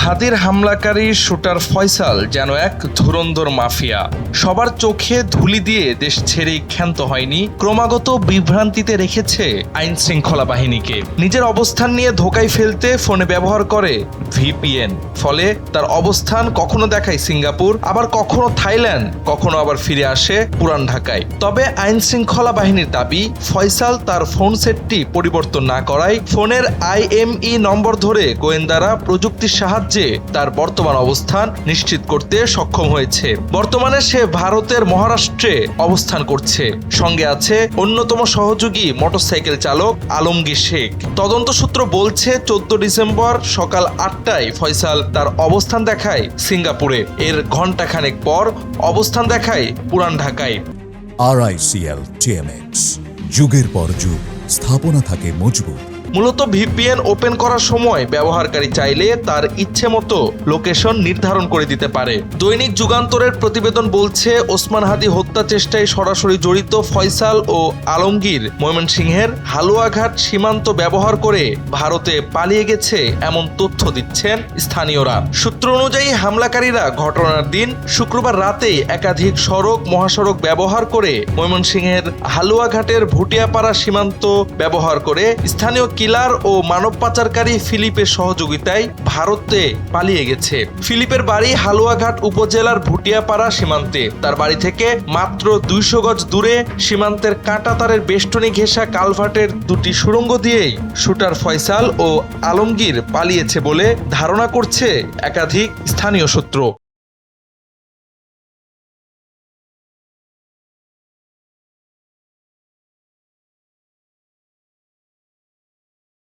হাদির হামলাকারী শুটার ফয়সাল যেন এক ধুরন্ধর মাফিয়া। সবার চোখে ধুলি দিয়ে দেশ ছেড়েই ক্ষান্ত হয়নি, ক্রমাগত বিভ্রান্তিতে রেখেছে আইন শৃঙ্খলা বাহিনীকে। নিজের অবস্থান নিয়ে ধোঁকায় ফেলতে ফোনে ব্যবহার করে ভিপিএন। ফলে তার অবস্থান কখনো দেখায় সিঙ্গাপুর, আবার কখনো থাইল্যান্ড, কখনো আবার ফিরে আসে পুরান ঢাকায়। তবে আইন শৃঙ্খলা বাহিনীর দাবি, ফয়সাল তার ফোন সেটটি পরিবর্তন না করায় ফোনের IMEI নম্বর ধরে গোয়েন্দারা প্রযুক্তির সাহায্যে তার বর্তমান অবস্থান নিশ্চিত করতে সক্ষম হয়েছে। বর্তমানে সে ভারতের মহারাষ্ট্রে অবস্থান করছে। সঙ্গে আছে অন্যতম সহযোগী মোটরসাইকেল চালক আলমগীর শেখ। তদন্ত সূত্র বলছে 14 ডিসেম্বর সকাল 8টায় ফয়সাল তার অবস্থান দেখায় সিঙ্গাপুরে। এর ঘণ্টাখানেক পর অবস্থান দেখায় পুরান ঢাকায়। RICL TMX, যুগের পর যুগ স্থাপনা থাকে মজবুত। মূলত ভিপিএন ওপেন করার সময় ব্যবহারকারী চাইলে তার ইচ্ছে মতো লোকেশন নির্ধারণ করে দিতে পারে। দৈনিক যুগান্তরের প্রতিবেদন বলছে, ওসমান হাদি হত্যা চেষ্টায় সরাসরি জড়িত ফয়সাল ও আলমগীর ময়মনসিংহের হালুয়াঘাট সীমান্ত ব্যবহার করে ভারতে পালিয়ে গেছে এমন তথ্য দিচ্ছেন স্থানীয়রা। সূত্র অনুযায়ী হামলাকারীরা ঘটনার দিন শুক্রবার রাতেই একাধিক সড়ক মহাসড়ক ব্যবহার করে ময়মনসিংহের হালুয়াঘাটের ভুটিয়াপাড়া সীমান্ত ব্যবহার করে স্থানীয় কিলার ও মানব পাচারকারী ফিলিপের সহযোগিতায় ভারতে পালিয়ে গেছে। ফিলিপের বাড়ি হালুয়াঘাট উপজেলার ভুটিয়াপাড়া সীমান্তে। তার বাড়ি থেকে মাত্র 200 গজ দূরে সীমান্তের কাঁটাতারের বেষ্টনী ঘেঁষা কালভার্টের দুটি সুড়ঙ্গ দিয়েই শুটার ফয়সাল ও আলমগীর পালিয়েছে বলে ধারণা করছে একাধিক স্থানীয় সূত্র।